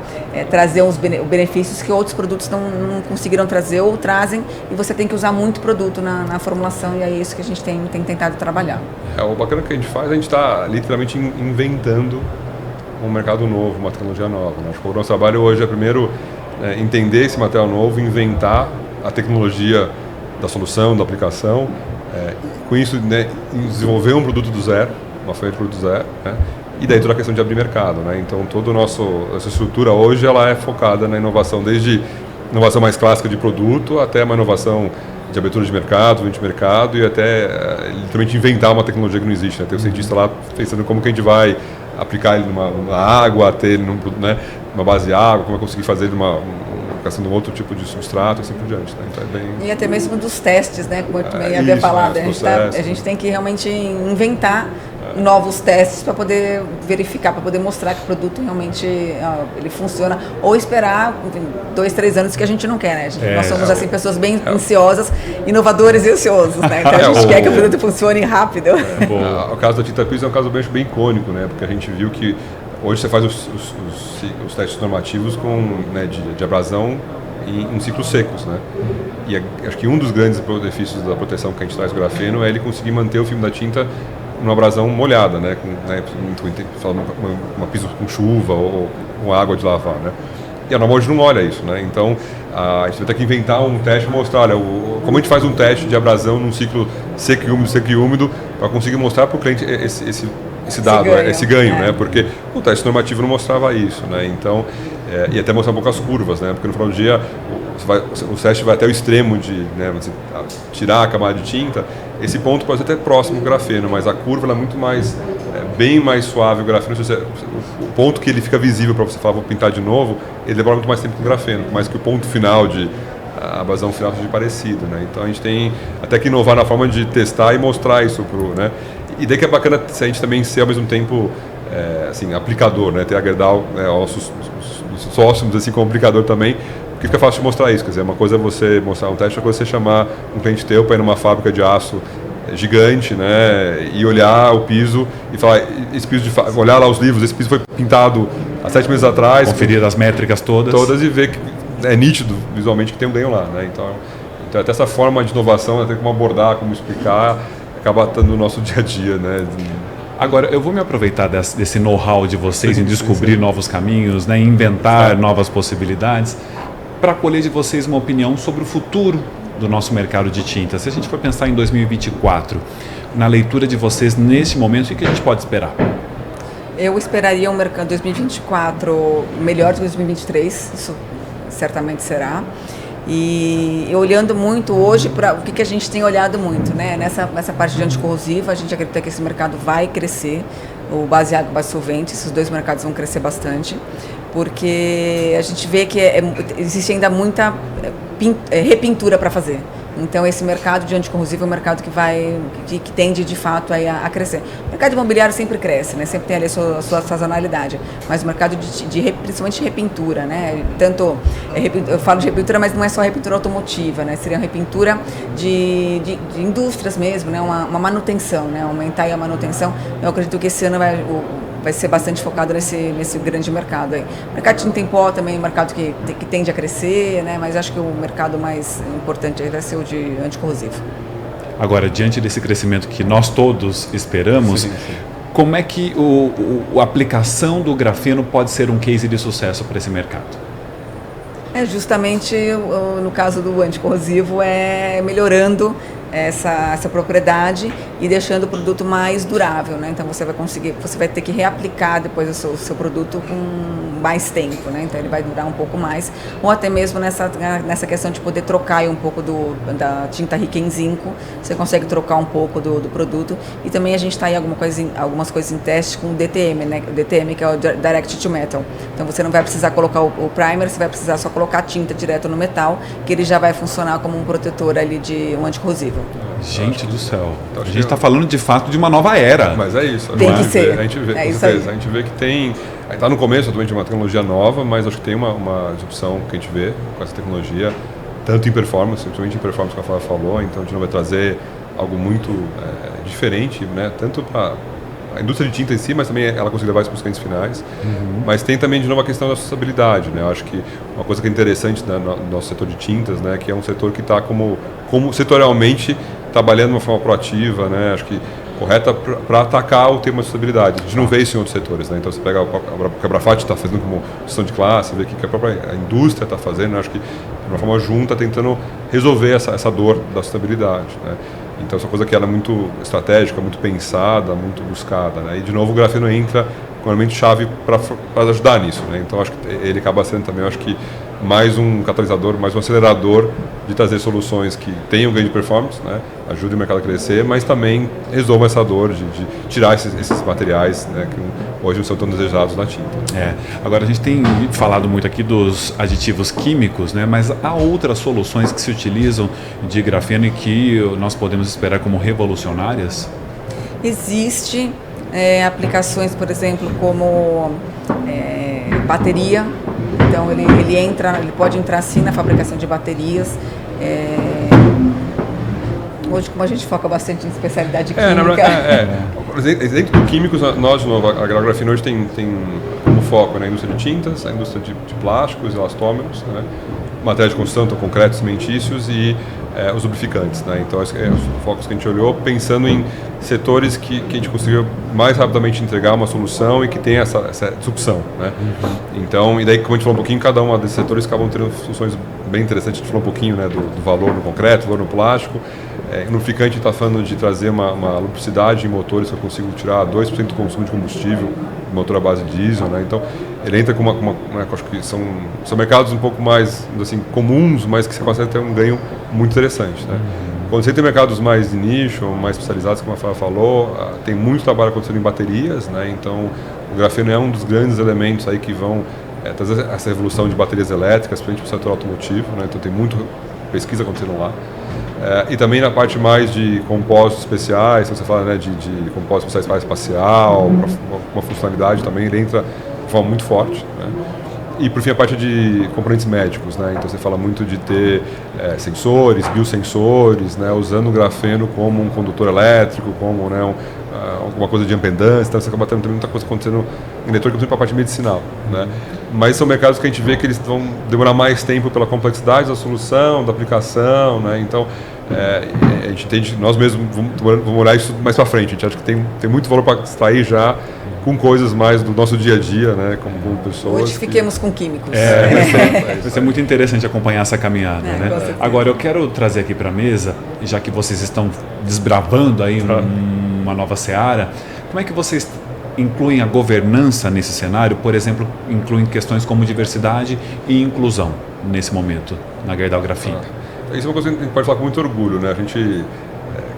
trazer os benefícios que outros produtos não conseguiram trazer ou trazem, e você tem que usar muito produto na formulação, e é isso que a gente tem tentado trabalhar. O bacana que a gente faz, a gente está literalmente inventando um mercado novo, uma tecnologia nova. Né? Acho que o nosso trabalho hoje é primeiro entender esse material novo, inventar a tecnologia da solução, da aplicação, com isso, né, desenvolver um produto do zero, uma ferramenta de produto do zero, né? E daí toda a questão de abrir mercado. Né? Então toda essa estrutura hoje ela é focada na inovação, desde inovação mais clássica de produto até uma inovação de abertura de mercado, venda de mercado e até literalmente inventar uma tecnologia que não existe. Né? Ter o cientista lá pensando como que a gente vai aplicar ele numa água, ter ele numa base de água, como é conseguir fazer ele uma aplicação de um outro tipo de substrato e assim por diante. Né? Então é bem... E até mesmo dos testes, né? Como eu também havia falado, a gente tem que realmente inventar novos testes para poder verificar, para poder mostrar que o produto realmente ele funciona, ou esperar 2, 3 anos que a gente não quer, né? Nós somos assim pessoas bem ansiosas, inovadores e ansiosos, né? Então a gente quer que o produto funcione rápido. O caso da tinta piso é um caso bem icônico, né? Porque a gente viu que hoje você faz os testes normativos de abrasão em ciclos secos, né? E acho que um dos grandes benefícios da proteção que a gente traz do grafeno é ele conseguir manter o filme da tinta numa abrasão molhada, né? Uma piso com chuva ou com água de lavar, né? E a norma hoje não olha isso, né? Então a gente vai ter que inventar um teste para mostrar, olha, como a gente faz um teste de abrasão num ciclo seco e úmido, para conseguir mostrar para o cliente esse dado, esse ganho, né? Porque o teste normativo não mostrava isso, né? Então, e até mostrar um pouco as curvas, né? Porque no final do dia o teste vai até o extremo de, né, você tirar a camada de tinta. Esse ponto pode ser até próximo do grafeno, mas a curva ela é muito mais, bem mais suave. O grafeno, o ponto que ele fica visível para você falar, vou pintar de novo, ele demora muito mais tempo que o grafeno, mais que o ponto final a abrasão final seja parecido, né? Então a gente tem até que inovar na forma de testar e mostrar isso né? E daí que é bacana se a gente também ser ao mesmo tempo assim, aplicador, né? Ter a Gerdau, os sócios assim como aplicador também, porque fica fácil de mostrar isso. Quer dizer, uma coisa é você mostrar um teste, outra coisa é você chamar um cliente teu para ir numa fábrica de aço gigante, né? E olhar o piso e falar, olhar lá os livros, esse piso foi pintado há 7 meses atrás. Conferir as métricas todas e ver que é nítido visualmente que tem um ganho lá, né? Então até essa forma de inovação, até como abordar, como explicar, acaba estando no nosso dia a dia, né? Agora, eu vou me aproveitar desse know-how de vocês em descobrir novos caminhos, né? Em inventar novas possibilidades, para colher de vocês uma opinião sobre o futuro do nosso mercado de tinta. Se a gente for pensar em 2024, na leitura de vocês nesse momento, o que a gente pode esperar? Eu esperaria um mercado 2024 melhor do que 2023, isso certamente será. E olhando muito hoje para o que a gente tem olhado muito, né? Nessa parte de anticorrosiva, a gente acredita que esse mercado vai crescer, o base água e base solvente, esses dois mercados vão crescer bastante, porque a gente vê que existe ainda muita repintura para fazer. Então esse mercado de anticorrosivo é um mercado que tende de fato a crescer. O mercado imobiliário sempre cresce, né? Sempre tem ali a sua sazonalidade, mas o mercado principalmente de repintura, né? Tanto eu falo de repintura, mas não é só repintura automotiva, né? Seria uma repintura de indústrias mesmo, né? Uma manutenção, né? Aumentar a manutenção. Eu acredito que esse ano vai ser bastante focado nesse grande mercado aí. O mercado de tinta em pó também é um mercado que tende a crescer, né? Mas acho que o mercado mais importante aí vai ser o de anticorrosivo. Agora, diante desse crescimento que nós todos esperamos, sim. Como é que a aplicação do grafeno pode ser um case de sucesso para esse mercado? Justamente no caso do anticorrosivo, melhorando essa propriedade e deixando o produto mais durável, né? Então você vai ter que reaplicar depois o seu produto com mais tempo, né? Então ele vai durar um pouco mais, ou até mesmo nessa questão de poder trocar um pouco da tinta rica em zinco, você consegue trocar um pouco do produto. E também a gente está aí algumas coisas em teste com o DTM, né? O DTM, que é o Direct to Metal. Então você não vai precisar colocar o primer, você vai precisar só colocar a tinta direto no metal, que ele já vai funcionar como um protetor ali de um anticorrosivo. Gente do céu, a gente está falando de fato de uma nova era. Mas é isso. Tem que ser. A gente vê, com certeza. A gente vê que tem... Está no começo atualmente de uma tecnologia nova, mas acho que tem uma disrupção que a gente vê com essa tecnologia, tanto em performance, principalmente em performance que a Flávia falou, então a gente não vai trazer algo muito diferente, né? Tanto para a indústria de tinta em si, mas também ela consegue levar isso para os clientes finais. Mas tem também, de novo, a questão da sustentabilidade, né? Eu acho que uma coisa que é interessante, né, no nosso setor de tintas, né, que é um setor que está como setorialmente trabalhando de uma forma proativa, né? Acho que correta para atacar o tema de sustentabilidade. A gente não vê isso em outros setores, né? Então você pega o que a Abrafat está fazendo como gestão de classe, vê o que a própria indústria está fazendo, né? Acho que de uma forma junta tentando resolver essa dor da sustentabilidade, né? Então essa coisa que ela é muito estratégica, muito pensada, muito buscada, né? E de novo o grafeno entra com um elemento chave para ajudar nisso, né? Então acho que ele acaba sendo também, acho que mais um catalisador, mais um acelerador de trazer soluções que tenham ganho de performance, né? Ajudem o mercado a crescer, mas também resolvam essa dor de tirar esses materiais, né, que hoje não são tão desejados na tinta. Agora a gente tem falado muito aqui dos aditivos químicos, né, mas há outras soluções que se utilizam de grafeno e que nós podemos esperar como revolucionárias? Existe aplicações, por exemplo, como bateria. Então ele pode entrar sim na fabricação de baterias. Hoje, como a gente foca bastante em especialidade química. Dentro do químicos, nós, de novo, a grafeno hoje tem como foco, né, a indústria de tintas, a indústria de plásticos, elastômeros, né, materiais de construção, então, concretos, cimentícios e os lubrificantes, né? Então, esses os focos que a gente olhou pensando em setores que a gente conseguiu mais rapidamente entregar uma solução e que tem essa disrupção, né? Então, e daí, como a gente falou um pouquinho, cada um desses setores acabam tendo soluções bem interessantes. A gente falou um pouquinho, né, do valor no concreto, valor no plástico. No lubrificante está falando de trazer uma lubricidade em motores que eu consigo tirar 2% do consumo de combustível, motor à base diesel, né? Então ele entra com acho que são mercados um pouco mais assim, comuns, mas que você consegue ter um ganho muito interessante, né? Quando você tem mercados mais de nicho, mais especializados, como a Flávia falou, tem muito trabalho acontecendo em baterias, né? Então o grafeno é um dos grandes elementos aí que vão trazer essa revolução de baterias elétricas, principalmente para o setor automotivo, né? Então tem muita pesquisa acontecendo lá. E também na parte mais de compósitos especiais, então você fala, né, de compósitos especiais para espacial, uma funcionalidade também, ele entra de forma muito forte, né? E por fim a parte de componentes médicos, né? Então você fala muito de ter sensores, biosensores, né, usando o grafeno como um condutor elétrico, como, né, alguma coisa de impedância, então você acaba tendo muita coisa acontecendo em eletrônica para a parte medicinal, né? Mas são mercados que a gente vê que eles vão demorar mais tempo pela complexidade da solução, da aplicação, né? Então a gente entende, nós mesmos vamos olhar isso mais para frente, a gente acha que tem muito valor para extrair já com coisas mais do nosso dia a dia, né, como pessoas. Hoje fiquemos com químicos. Vai ser muito interessante acompanhar essa caminhada, né? Agora eu quero trazer aqui para a mesa, já que vocês estão desbravando aí uma nova seara, como é que vocês incluem a governança nesse cenário? Por exemplo, incluem questões como diversidade e inclusão nesse momento na Gerdau Grafin? Isso é uma coisa que a gente pode falar com muito orgulho, né? A gente,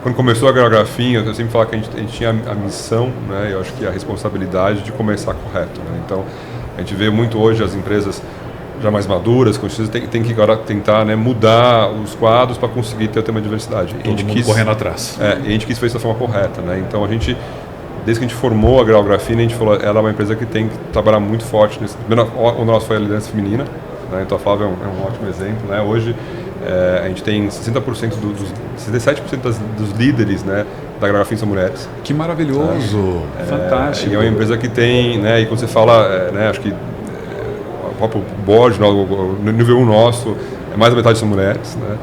quando começou a Gerdau Grafin, eu sempre falo que a gente tinha a missão, né? Eu acho que a responsabilidade de começar correto, né? Então, a gente vê muito hoje as empresas já mais maduras, tem que agora tentar, né, mudar os quadros para conseguir ter o tema de diversidade. Todo mundo correndo atrás. E a gente quis fazer isso da forma correta, né? Então, a gente, desde que a gente formou a Gerdau Grafin, a gente falou, ela é uma empresa que tem que trabalhar muito forte nesse. O nosso foi a liderança feminina, né? Então a Flávia é um ótimo exemplo, né? Hoje A gente tem 67% dos líderes, né, da grafite são mulheres. Que maravilhoso, fantástico. E é uma empresa que tem, né, e quando você fala, né, acho que o próprio board, no nível 1 nosso, mais da metade são mulheres, né,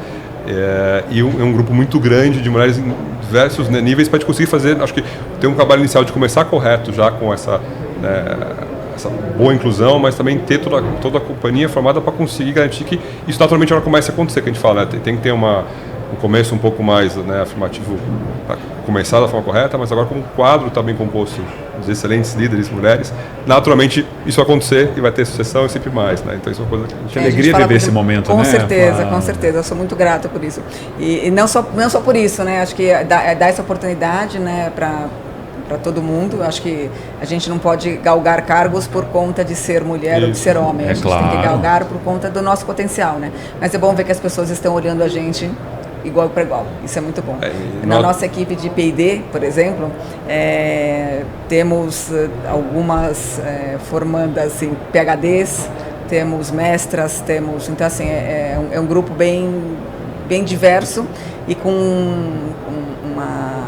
e um grupo muito grande de mulheres em diversos, né, níveis para a gente conseguir fazer, acho que tem um trabalho inicial de começar correto já com essa, né, essa boa inclusão, mas também ter toda a companhia formada para conseguir garantir que isso naturalmente agora comece a acontecer, que a gente fala, né, tem que ter um começo um pouco mais, né, afirmativo para começar da forma correta, mas agora como o quadro está bem composto de excelentes líderes, mulheres, naturalmente isso vai acontecer e vai ter sucessão e sempre mais, né? Então isso é uma coisa que a gente tem alegria de ver esse momento, com né? Certeza, com certeza, eu sou muito grata por isso. E não só por isso, né? Acho que dá essa oportunidade, né, para todo mundo. Acho que a gente não pode galgar cargos por conta de ser mulher ou de ser homem. A gente tem que galgar por conta do nosso potencial, né? Mas é bom ver que as pessoas estão olhando a gente igual para igual. Isso é muito bom. Na nossa equipe de P&D, por exemplo, temos algumas formandas em PhDs, temos mestras, então assim, é um grupo bem diverso e com uma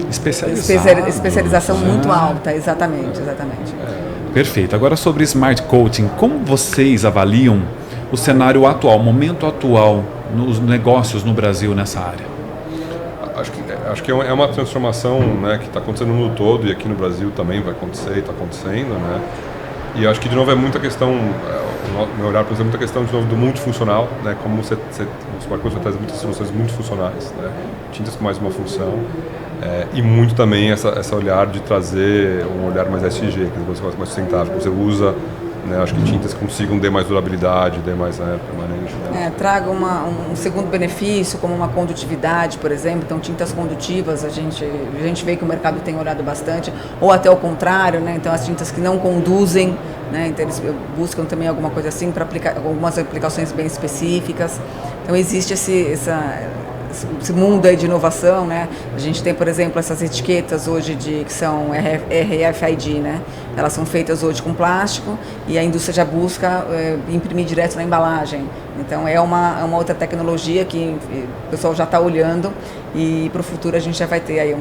especialização muito alta, exatamente. Perfeito. Agora sobre Smart Coating, como vocês avaliam o cenário atual, o momento atual nos negócios no Brasil nessa área? Acho que é uma transformação, né, que está acontecendo no mundo todo e aqui no Brasil também vai acontecer e está acontecendo, né? E acho que de novo é muita questão, o meu olhar para é muita questão de novo do multifuncional, né? Como o Smart Coating traz muitas soluções multifuncionais, né? Tintas com mais uma função. E muito também essa olhar de trazer um olhar mais SG, que é mais sustentável, que você usa, né, acho que tintas consigam ter mais durabilidade, ter mais, né, permanente. Né? Traga um segundo benefício, como uma condutividade, por exemplo. Então, tintas condutivas, a gente vê que o mercado tem olhado bastante, ou até o contrário, né? Então, as tintas que não conduzem, né? Então, eles buscam também alguma coisa assim para algumas aplicações bem específicas. Então, existe esse mundo aí de inovação, né? A gente tem, por exemplo, essas etiquetas hoje que são RFID, né? Elas são feitas hoje com plástico e a indústria já busca imprimir direto na embalagem. Então é uma outra tecnologia que o pessoal já está olhando e para o futuro a gente já vai ter aí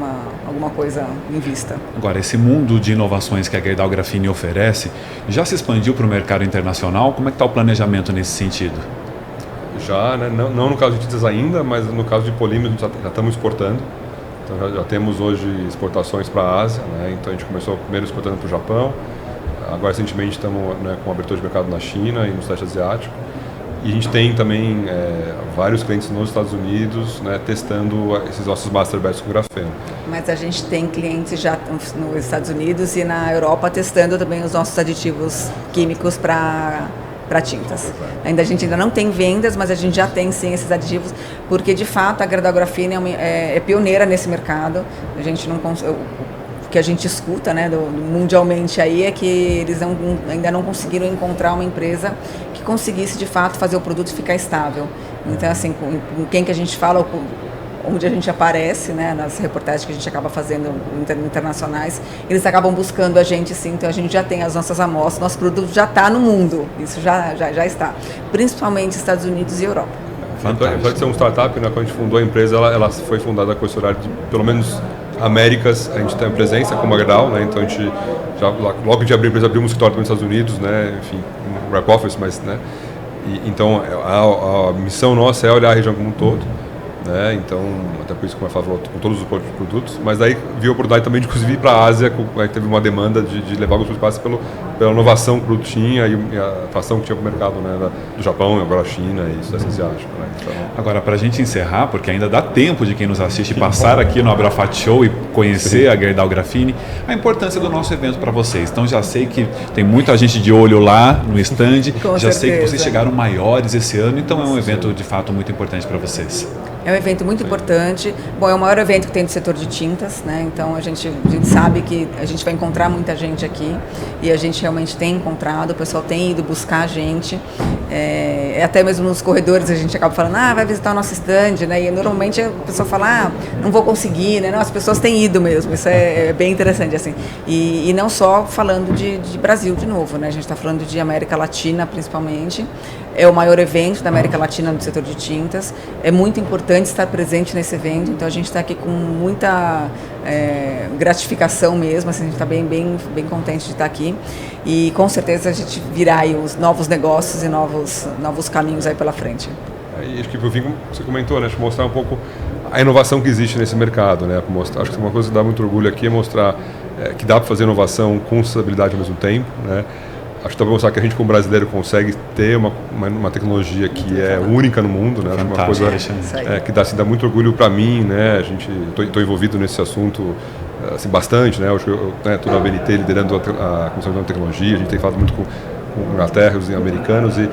alguma coisa em vista. Agora, esse mundo de inovações que a Gerdau Graphene oferece já se expandiu para o mercado internacional? Como é que está o planejamento nesse sentido? Já, né? Não no caso de tintas ainda, mas no caso de polímeros já estamos exportando. Então já temos hoje exportações para a Ásia, né? Então a gente começou primeiro exportando para o Japão, agora recentemente estamos, né, com abertura de mercado na China e no Sudeste Asiático. E a gente tem também vários clientes nos Estados Unidos, né, testando esses nossos master batches com grafeno. Mas a gente tem clientes já nos Estados Unidos e na Europa testando também os nossos aditivos químicos para tintas. A gente ainda não tem vendas, mas a gente já tem sim esses aditivos, porque de fato a Gerdau Graphene é pioneira nesse mercado. A gente não o que a gente escuta, né, mundialmente aí é que eles ainda não conseguiram encontrar uma empresa que conseguisse de fato fazer o produto ficar estável. Então assim, com quem que a gente fala, onde a gente aparece, né, nas reportagens que a gente acaba fazendo internacionais, eles acabam buscando a gente sim, então a gente já tem as nossas amostras, nosso produto já está no mundo, isso já está, principalmente Estados Unidos e Europa. Apesar de ser um startup, né, quando a gente fundou a empresa, ela foi fundada com esse horário de, pelo menos, Américas, a gente tem presença como a Gerdau, né, então a gente, logo de abrir a empresa, abrimos um escritório nos Estados Unidos, né, enfim, um wrap office, mas, né, então a missão nossa é olhar a região como um todo. Né? Então, até por isso, como eu falo, com todos os produtos, mas daí viu a oportunidade também de inclusive ir para a Ásia, teve uma demanda de levar alguns produtos pela inovação que o produto tinha e a atração que tinha para o mercado, né? Do Japão, agora a China e isso asiático. Né? Então... Agora, para a gente encerrar, porque ainda dá tempo de quem nos assiste passar aqui no Abrafat Show e conhecer a Gerdau Graphene, a importância do nosso evento para vocês. Então, já sei que tem muita gente de olho lá no stand, já sei que vocês chegaram maiores esse ano, então é um evento de fato muito importante para vocês. É um evento muito importante. Bom, é o maior evento que tem do setor de tintas, né? Então a gente sabe que a gente vai encontrar muita gente aqui e a gente realmente tem encontrado, o pessoal tem ido buscar a gente. Até mesmo nos corredores a gente acaba falando, vai visitar o nosso stand, né? E normalmente a pessoa fala, não vou conseguir, né? Não, as pessoas têm ido mesmo, isso é bem interessante, assim. E não só falando de Brasil de novo, né? A gente está falando de América Latina principalmente. é o maior evento da América Latina no setor de tintas. É muito importante estar presente nesse evento, então a gente está aqui com muita gratificação mesmo, assim, a gente está bem contente de estar aqui e com certeza a gente virá aí os novos negócios e novos caminhos aí pela frente. E acho que por fim, como você comentou, né, mostrar um pouco a inovação que existe nesse mercado, né? Acho que uma coisa que dá muito orgulho aqui é mostrar que dá para fazer inovação com sustentabilidade ao mesmo tempo, né? Acho que dá para mostrar que a gente como brasileiro consegue ter uma tecnologia que é única no mundo, né? Acho uma coisa que dá muito orgulho para mim, né? Estou envolvido nesse assunto assim, bastante, né? Estou na BNT liderando a Comissão de Tecnologia, a gente tem falado muito com Inglaterra, os americanos e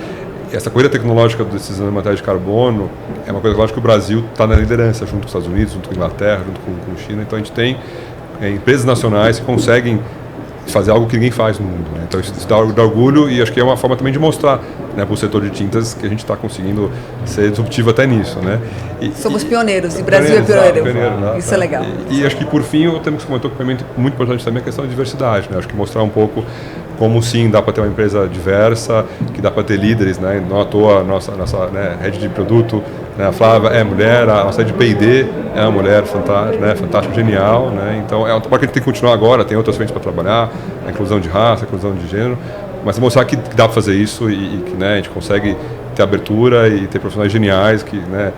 essa corrida tecnológica desses nanomateriais de carbono é uma coisa que eu acho que o Brasil está na liderança, junto com os Estados Unidos, junto com a Inglaterra, junto com a China. Então a gente tem empresas nacionais que conseguem fazer algo que ninguém faz no mundo, né? Então isso dá orgulho e acho que é uma forma também de mostrar, né, para o setor de tintas que a gente está conseguindo ser disruptivo até nisso, né? Somos pioneiros, e o Brasil é pioneiro. Né? Isso é legal. E acho que por fim o tema que você comentou que é muito importante também é a questão da diversidade, né? Acho que mostrar um pouco como sim dá para ter uma empresa diversa, que dá para ter líderes, né? Não à toa a nossa né, rede de produto, né? A Flávia é mulher, a nossa rede de P&D é uma mulher fantástica, né? Fantástica, genial, né? Então é uma parte que a gente tem que continuar agora, tem outras frentes para trabalhar, a inclusão de raça, a inclusão de gênero, mas mostrar que dá para fazer isso e que, né, a gente consegue ter abertura e ter profissionais geniais que, né,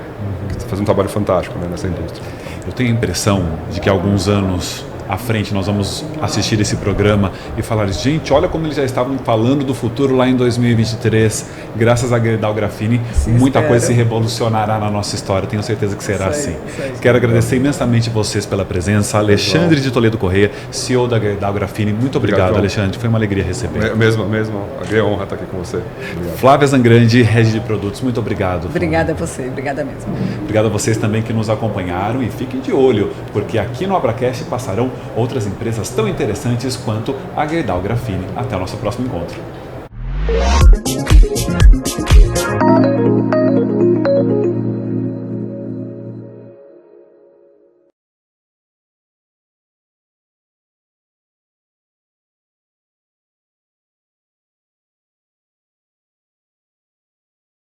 que fazem um trabalho fantástico, né, nessa indústria. Eu tenho a impressão de que há alguns anos à frente nós vamos assistir esse programa e falar, gente, olha como eles já estavam falando do futuro lá em 2023, graças a Gerdau Graffini, muita coisa se revolucionará na nossa história, tenho certeza que será assim. Quero agradecer imensamente vocês pela presença, Alexandre de Toledo Correia, CEO da Gerdau Graffini, muito obrigado, Alexandre, foi uma alegria receber. Mesmo, a grande honra estar aqui com você. Obrigado. Flávia Zangrande, Rede de Produtos, muito obrigado. Obrigada a você, obrigada mesmo. Obrigado a vocês também que nos acompanharam e fiquem de olho, porque aqui no Abracast passarão outras empresas tão interessantes quanto a Gerdau Graffini. Até o nosso próximo encontro.